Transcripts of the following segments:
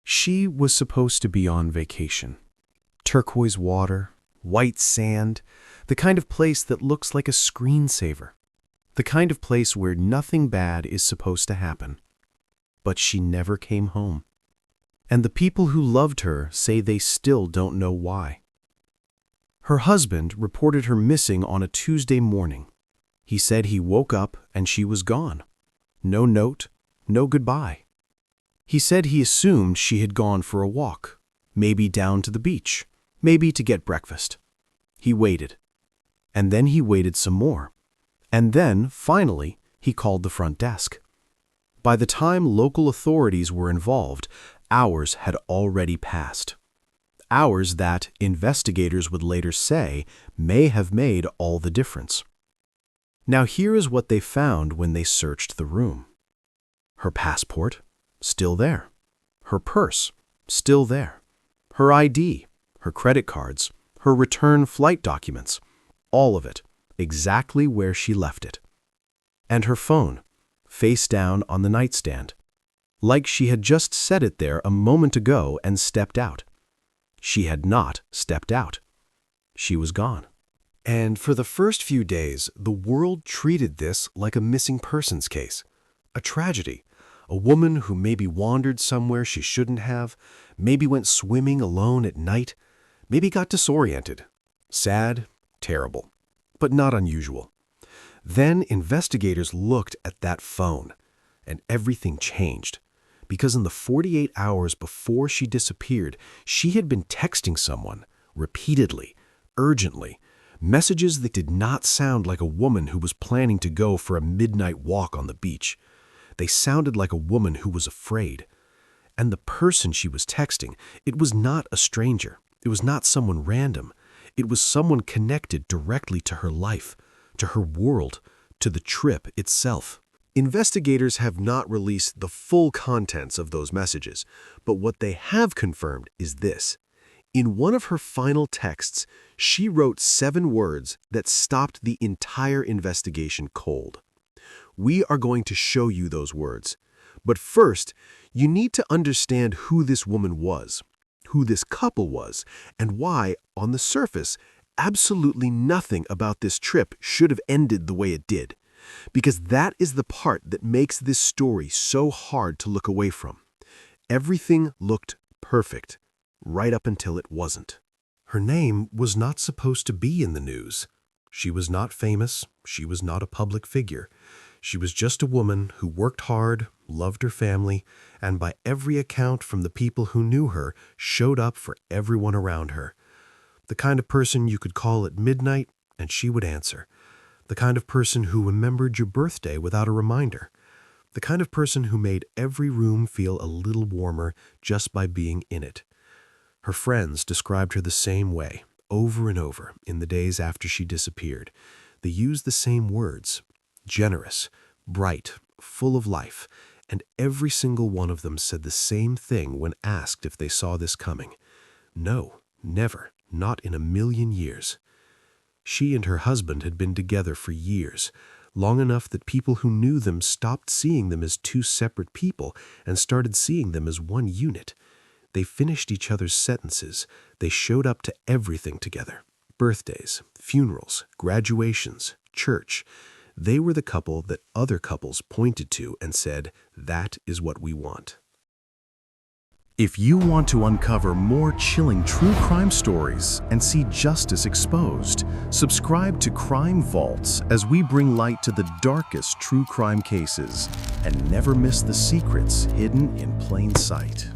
She was supposed to be on vacation. Turquoise water, white sand, the kind of place that looks like a screensaver. The kind of place where nothing bad is supposed to happen. But she never came home. And the people who loved her say they still don't know why. Her husband reported her missing on a Tuesday morning. He said he woke up and she was gone. No note, no goodbye. He said he assumed she had gone for a walk, maybe down to the beach, maybe to get breakfast. He waited. And then he waited some more. And then, finally, he called the front desk. By the time local authorities were involved, hours had already passed. Hours that, investigators would later say, may have made all the difference. Now here is what they found when they searched the room. Her passport, still there. Her purse, still there. Her ID, her credit cards, her return flight documents, all of it, exactly where she left it. And her phone, face down on the nightstand, like she had just set it there a moment ago and stepped out. She had not stepped out. She was gone. And for the first few days, the world treated this like a missing persons case, a tragedy, a woman who maybe wandered somewhere she shouldn't have, maybe went swimming alone at night, maybe got disoriented. Sad, terrible, but not unusual. Then investigators looked at that phone, and everything changed. Because in the 48 hours before she disappeared, she had been texting someone, repeatedly, urgently, messages that did not sound like a woman who was planning to go for a midnight walk on the beach. They sounded like a woman who was afraid. And the person she was texting, it was not a stranger. It was not someone random. It was someone connected directly to her life, to her world, to the trip itself. Investigators have not released the full contents of those messages, but what they have confirmed is this. In one of her final texts, she wrote 7 words that stopped the entire investigation cold. We are going to show you those words. But first, you need to understand who this woman was, who this couple was, and why, on the surface, absolutely nothing about this trip should have ended the way it did. Because that is the part that makes this story so hard to look away from. Everything looked perfect, right up until it wasn't. Her name was not supposed to be in the news. She was not famous. She was not a public figure. She was just a woman who worked hard, loved her family, and by every account from the people who knew her, showed up for everyone around her. The kind of person you could call at midnight, and she would answer. The kind of person who remembered your birthday without a reminder. The kind of person who made every room feel a little warmer just by being in it. Her friends described her the same way, over and over, in the days after she disappeared. They used the same words. Generous, bright, full of life, and every single one of them said the same thing when asked if they saw this coming. No, never, not in a million years. She and her husband had been together for years, long enough that people who knew them stopped seeing them as 2 separate people and started seeing them as one unit. They finished each other's sentences. They showed up to everything together. Birthdays, funerals, graduations, church. They were the couple that other couples pointed to and said, "That is what we want." If you want to uncover more chilling true crime stories and see justice exposed, subscribe to Crime Vaults as we bring light to the darkest true crime cases and never miss the secrets hidden in plain sight.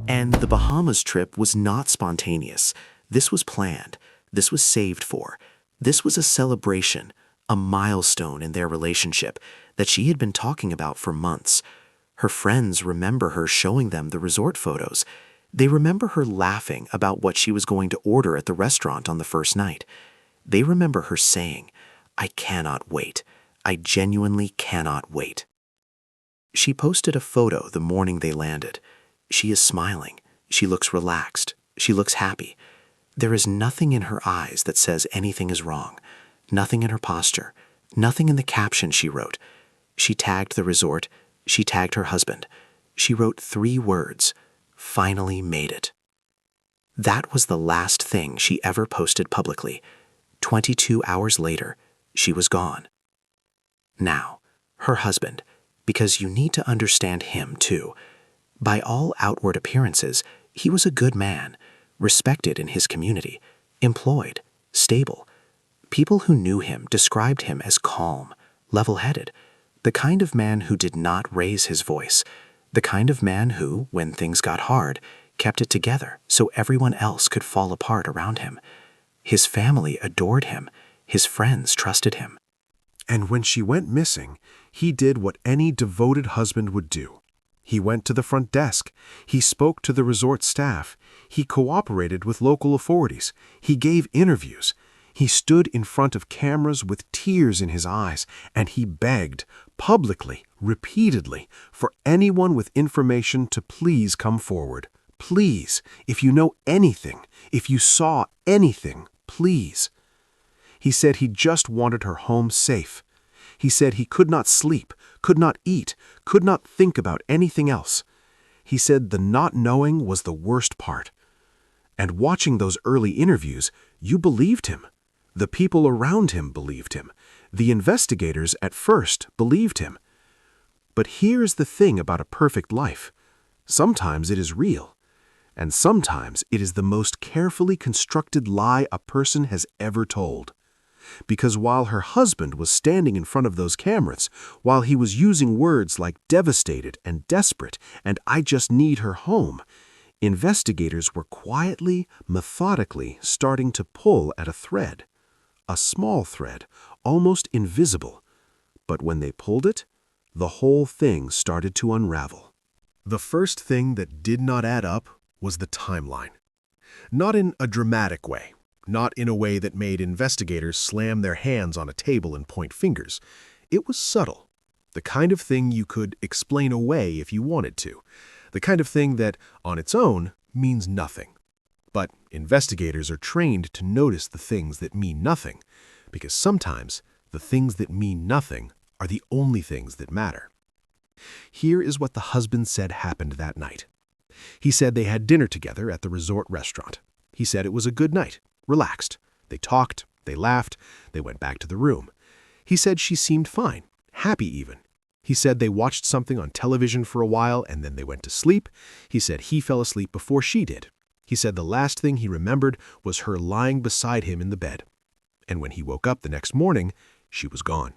And the Bahamas trip was not spontaneous. This was planned. This was saved for. This was a celebration, a milestone in their relationship that she had been talking about for months. Her friends remember her showing them the resort photos. They remember her laughing about what she was going to order at the restaurant on the first night. They remember her saying, "I cannot wait. I genuinely cannot wait." She posted a photo the morning they landed. She is smiling. She looks relaxed. She looks happy. There is nothing in her eyes that says anything is wrong. Nothing in her posture. Nothing in the caption she wrote. She tagged the resort. She tagged her husband. She wrote 3 words: finally made it. That was the last thing she ever posted publicly. 22 hours later, she was gone. Now, her husband, because you need to understand him too. By all outward appearances, he was a good man, respected in his community, employed, stable. People who knew him described him as calm, level-headed, the kind of man who did not raise his voice, the kind of man who, when things got hard, kept it together so everyone else could fall apart around him. His family adored him. His friends trusted him. And when she went missing, he did what any devoted husband would do. He went to the front desk. He spoke to the resort staff. He cooperated with local authorities. He gave interviews. He stood in front of cameras with tears in his eyes, and he begged, publicly, repeatedly, for anyone with information to please come forward. Please, if you know anything, if you saw anything, please. He said he just wanted her home safe. He said he could not sleep, could not eat, could not think about anything else. He said the not knowing was the worst part. And watching those early interviews, you believed him. The people around him believed him. The investigators at first believed him. But here's the thing about a perfect life. Sometimes it is real, and sometimes it is the most carefully constructed lie a person has ever told. Because while her husband was standing in front of those cameras, while he was using words like devastated and desperate and I just need her home, investigators were quietly, methodically starting to pull at a thread. A small thread, almost invisible. But when they pulled it, the whole thing started to unravel. The first thing that did not add up was the timeline. Not in a dramatic way. Not in a way that made investigators slam their hands on a table and point fingers. It was subtle. The kind of thing you could explain away if you wanted to. The kind of thing that, on its own, means nothing. But investigators are trained to notice the things that mean nothing, because sometimes the things that mean nothing are the only things that matter. Here is what the husband said happened that night. He said they had dinner together at the resort restaurant. He said it was a good night. Relaxed. They talked, they laughed, they went back to the room. He said she seemed fine, happy even. He said they watched something on television for a while and then they went to sleep. He said he fell asleep before she did. He said the last thing he remembered was her lying beside him in the bed. And when he woke up the next morning, she was gone.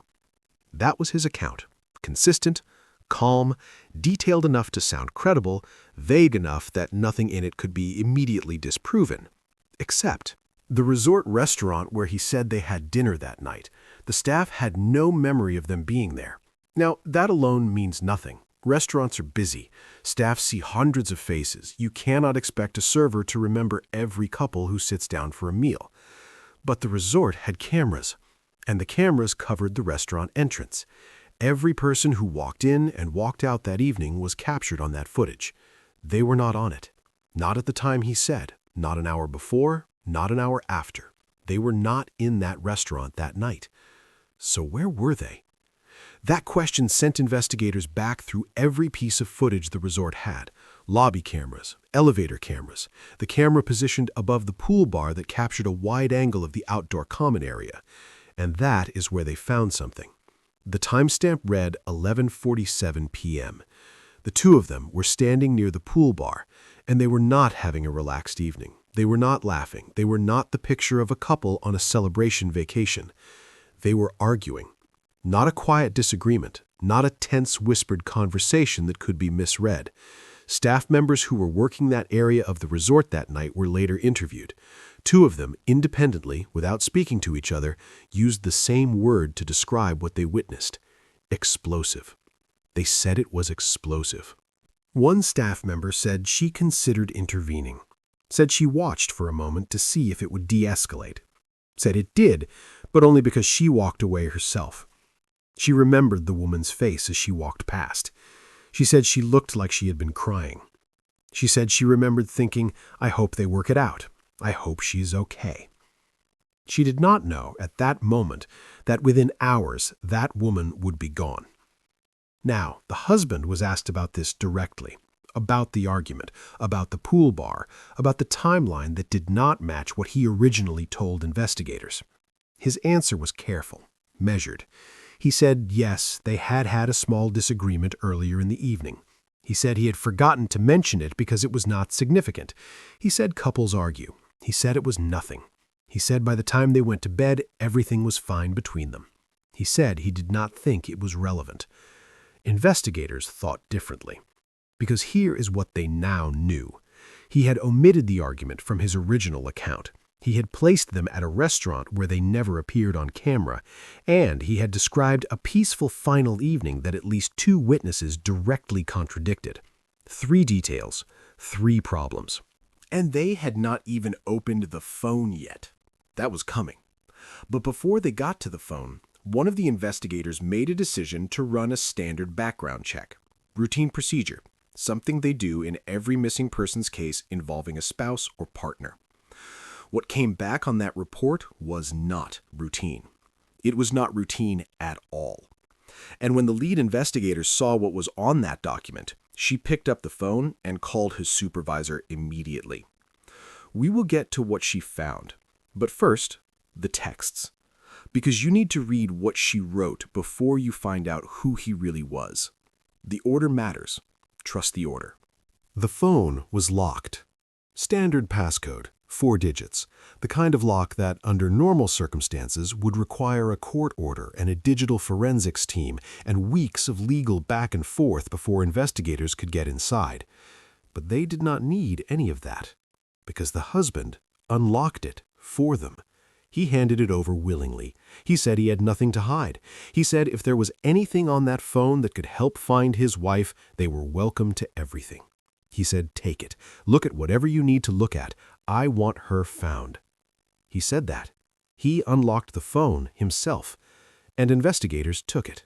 That was his account. Consistent, calm, detailed enough to sound credible, vague enough that nothing in it could be immediately disproven. Except the resort restaurant where he said they had dinner that night. The staff had no memory of them being there. Now, that alone means nothing. Restaurants are busy. Staff see hundreds of faces. You cannot expect a server to remember every couple who sits down for a meal. But the resort had cameras, and the cameras covered the restaurant entrance. Every person who walked in and walked out that evening was captured on that footage. They were not on it. Not at the time he said, not an hour before, not an hour after. They were not in that restaurant that night. So where were they? That question sent investigators back through every piece of footage the resort had. Lobby cameras, elevator cameras, the camera positioned above the pool bar that captured a wide angle of the outdoor common area. And that is where they found something. The timestamp read 11:47 p.m. The two of them were standing near the pool bar, and they were not having a relaxed evening. They were not laughing. They were not the picture of a couple on a celebration vacation. They were arguing. Not a quiet disagreement, not a tense whispered conversation that could be misread. Staff members who were working that area of the resort that night were later interviewed. Two of them, independently, without speaking to each other, used the same word to describe what they witnessed. Explosive. They said it was explosive. One staff member said she considered intervening. Said she watched for a moment to see if it would de-escalate. Said it did, but only because she walked away herself. She remembered the woman's face as she walked past. She said she looked like she had been crying. She said she remembered thinking, I hope they work it out. I hope she's okay. She did not know at that moment that within hours that woman would be gone. Now, the husband was asked about this directly, about the argument, about the pool bar, about the timeline that did not match what he originally told investigators. His answer was careful, measured. He said, yes, they had had a small disagreement earlier in the evening. He said he had forgotten to mention it because it was not significant. He said couples argue. He said it was nothing. He said by the time they went to bed, everything was fine between them. He said he did not think it was relevant. Investigators thought differently, because here is what they now knew. He had omitted the argument from his original account. He had placed them at a restaurant where they never appeared on camera, and he had described a peaceful final evening that at least 2 witnesses directly contradicted. 3 details, 3 problems. And they had not even opened the phone yet. That was coming. But before they got to the phone, one of the investigators made a decision to run a standard background check. Routine procedure, something they do in every missing persons case involving a spouse or partner. What came back on that report was not routine. It was not routine at all. And when the lead investigator saw what was on that document, she picked up the phone and called his supervisor immediately. We will get to what she found, but first, the texts. Because you need to read what she wrote before you find out who he really was. The order matters. Trust the order. The phone was locked. Standard passcode, 4 digits, the kind of lock that, under normal circumstances, would require a court order and a digital forensics team and weeks of legal back and forth before investigators could get inside. But they did not need any of that, because the husband unlocked it for them. He handed it over willingly. He said he had nothing to hide. He said if there was anything on that phone that could help find his wife, they were welcome to everything. He said, take it. Look at whatever you need to look at. I want her found. He said that. He unlocked the phone himself, and investigators took it.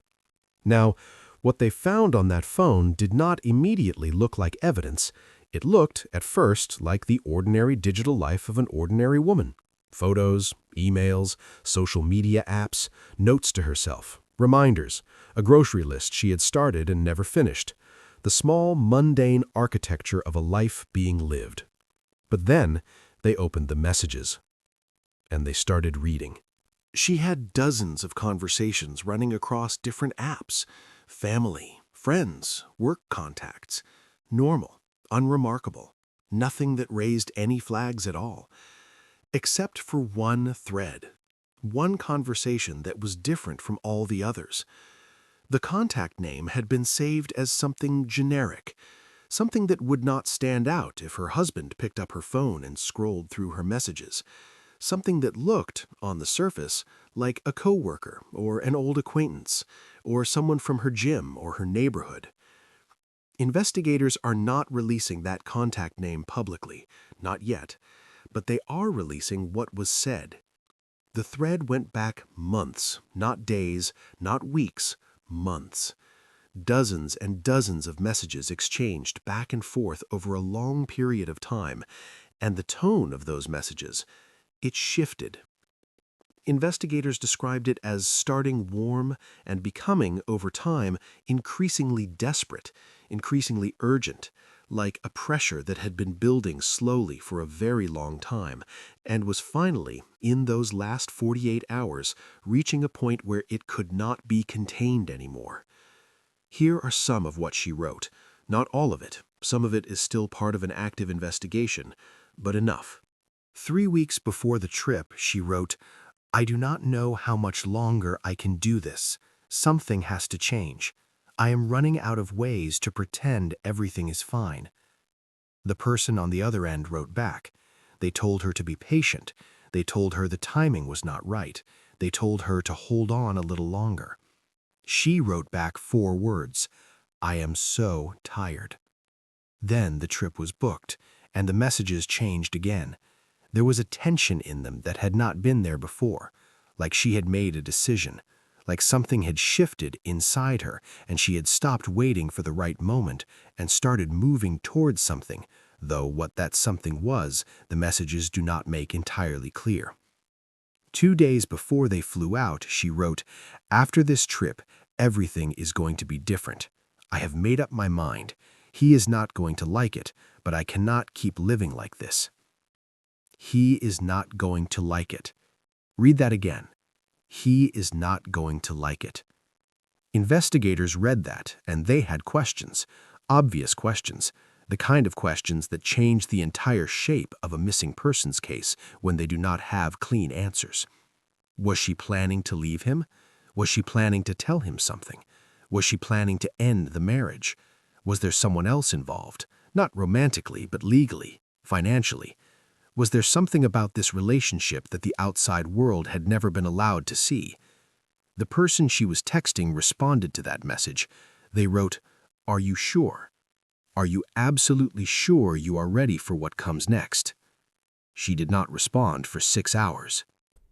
Now, what they found on that phone did not immediately look like evidence. It looked, at first, like the ordinary digital life of an ordinary woman. Photos, emails, social media apps, notes to herself, reminders, a grocery list she had started and never finished, the small, mundane architecture of a life being lived. But then they opened the messages, and they started reading. She had dozens of conversations running across different apps, family, friends, work contacts, normal, unremarkable, nothing that raised any flags at all. Except for one thread, one conversation that was different from all the others. The contact name had been saved as something generic, something that would not stand out if her husband picked up her phone and scrolled through her messages, something that looked, on the surface, like a coworker or an old acquaintance, or someone from her gym or her neighborhood. Investigators are not releasing that contact name publicly, not yet. But they are releasing what was said. The thread went back months, not days, not weeks, months. Dozens and dozens of messages exchanged back and forth over a long period of time, and the tone of those messages, it shifted. Investigators described it as starting warm and becoming, over time, increasingly desperate, increasingly urgent, like a pressure that had been building slowly for a very long time, and was finally, in those last 48 hours, reaching a point where it could not be contained anymore. Here are some of what she wrote. Not all of it. Some of it is still part of an active investigation, but enough. 3 weeks before the trip, she wrote, I do not know how much longer I can do this. Something has to change. I am running out of ways to pretend everything is fine. The person on the other end wrote back. They told her to be patient. They told her the timing was not right. They told her to hold on a little longer. She wrote back 4 words. I am so tired. Then the trip was booked, and the messages changed again. There was a tension in them that had not been there before, like she had made a decision. Like something had shifted inside her, and she had stopped waiting for the right moment and started moving towards something, though what that something was, the messages do not make entirely clear. 2 days before they flew out, she wrote, After this trip, everything is going to be different. I have made up my mind. He is not going to like it, but I cannot keep living like this. He is not going to like it. Read that again. He is not going to like it. Investigators read that, and they had questions, obvious questions, the kind of questions that change the entire shape of a missing persons case when they do not have clean answers. Was she planning to leave him? Was she planning to tell him something? Was she planning to end the marriage? Was there someone else involved? Not romantically, but legally, financially. Was there something about this relationship that the outside world had never been allowed to see? The person she was texting responded to that message. They wrote, "Are you sure? Are you absolutely sure you are ready for what comes next?" She did not respond for 6 hours.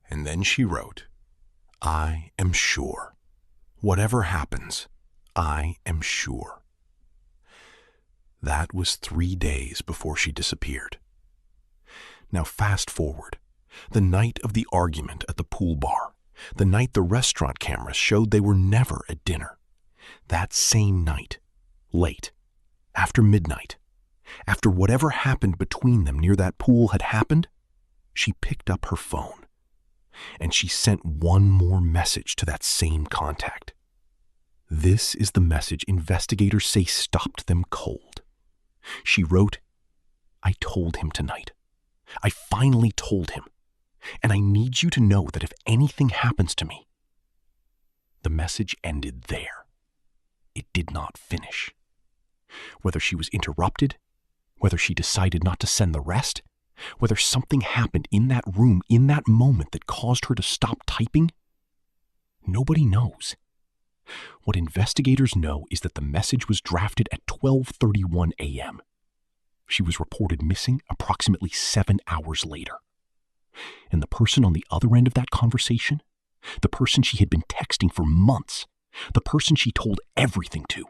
And then she wrote, "I am sure. Whatever happens, I am sure." That was 3 days before she disappeared. Now fast forward. The night of the argument at the pool bar. The night the restaurant cameras showed they were never at dinner. That same night, late, after midnight, after whatever happened between them near that pool had happened, she picked up her phone. And she sent one more message to that same contact. This is the message investigators say stopped them cold. She wrote, "I told him tonight. I finally told him. And I need you to know that if anything happens to me." The message ended there. It did not finish. Whether she was interrupted, whether she decided not to send the rest, whether something happened in that room in that moment that caused her to stop typing, nobody knows. What investigators know is that the message was drafted at 12:31 a.m. She was reported missing approximately 7 hours later. And the person on the other end of that conversation, the person she had been texting for months, the person she told everything to,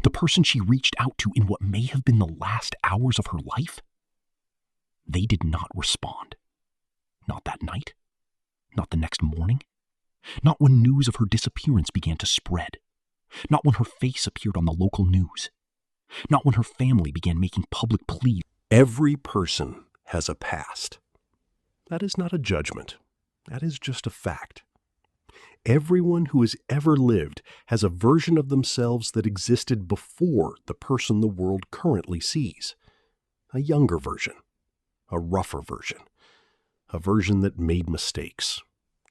the person she reached out to in what may have been the last hours of her life, they did not respond. Not that night, not the next morning, not when news of her disappearance began to spread, not when her face appeared on the local news, not when her family began making public pleas. Every person has a past. That is not a judgment. That is just a fact. Everyone who has ever lived has a version of themselves that existed before the person the world currently sees. A younger version, a rougher version, a version that made mistakes,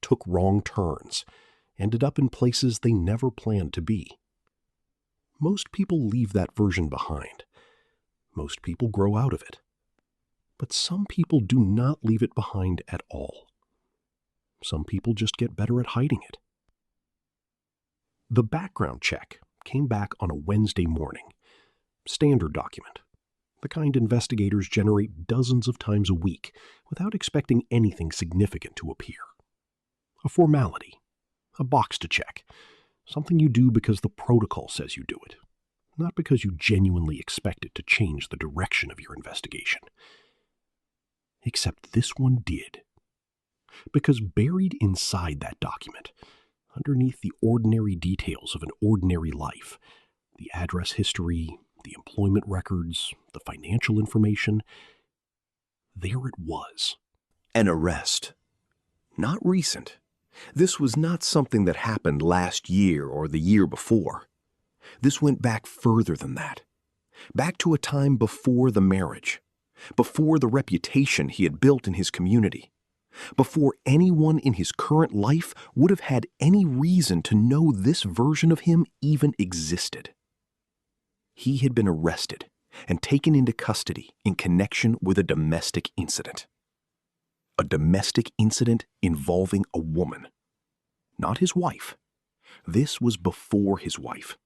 took wrong turns, ended up in places they never planned to be. Most people leave that version behind. Most people grow out of it. But some people do not leave it behind at all. Some people just get better at hiding it. The background check came back on a Wednesday morning. Standard document. The kind investigators generate dozens of times a week without expecting anything significant to appear. A formality. A box to check. Something you do because the protocol says you do it. Not because you genuinely expect it to change the direction of your investigation. Except this one did. Because buried inside that document, underneath the ordinary details of an ordinary life, the address history, the employment records, the financial information, there it was. An arrest. Not recent. This was not something that happened last year or the year before. This went back further than that. Back to a time before the marriage. Before the reputation he had built in his community, before anyone in his current life would have had any reason to know this version of him even existed. He had been arrested and taken into custody in connection with a domestic incident. A domestic incident involving a woman. Not his wife. This was before his wife.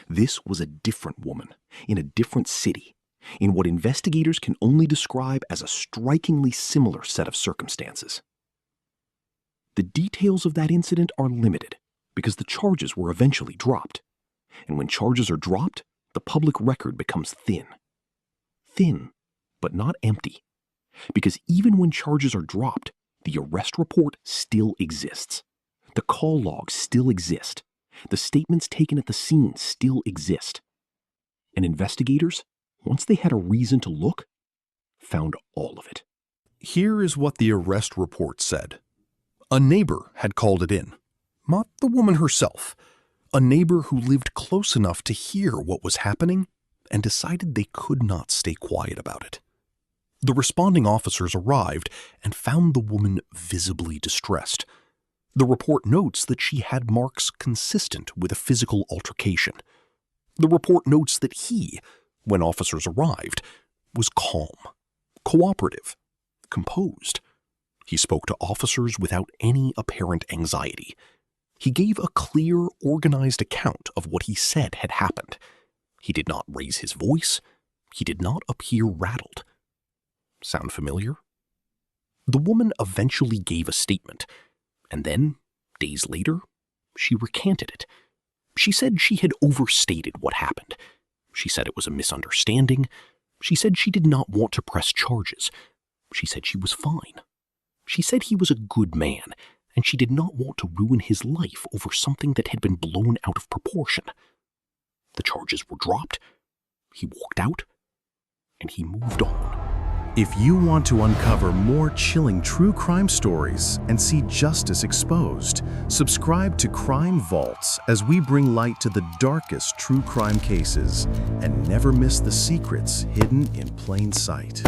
This was a different woman in a different city, in what investigators can only describe as a strikingly similar set of circumstances. The details of that incident are limited because the charges were eventually dropped. And when charges are dropped, the public record becomes thin. Thin, but not empty. Because even when charges are dropped, the arrest report still exists. The call logs still exist. The statements taken at the scene still exist. And investigators, once they had a reason to look, found all of it. Here is what the arrest report said. A neighbor had called it in. Not the woman herself. A neighbor who lived close enough to hear what was happening and decided they could not stay quiet about it. The responding officers arrived and found the woman visibly distressed. The report notes that she had marks consistent with a physical altercation. The report notes that he, when officers arrived, was calm, cooperative, composed. He spoke to officers without any apparent anxiety. He gave a clear, organized account of what he said had happened. He did not raise his voice. He did not appear rattled. Sound familiar? The woman eventually gave a statement, and then, days later, she recanted it. She said she had overstated what happened. She said it was a misunderstanding. She said she did not want to press charges. She said she was fine. She said he was a good man, and she did not want to ruin his life over something that had been blown out of proportion. The charges were dropped. He walked out, and he moved on. If you want to uncover more chilling true crime stories and see justice exposed, subscribe to Crime Vaults as we bring light to the darkest true crime cases and never miss the secrets hidden in plain sight.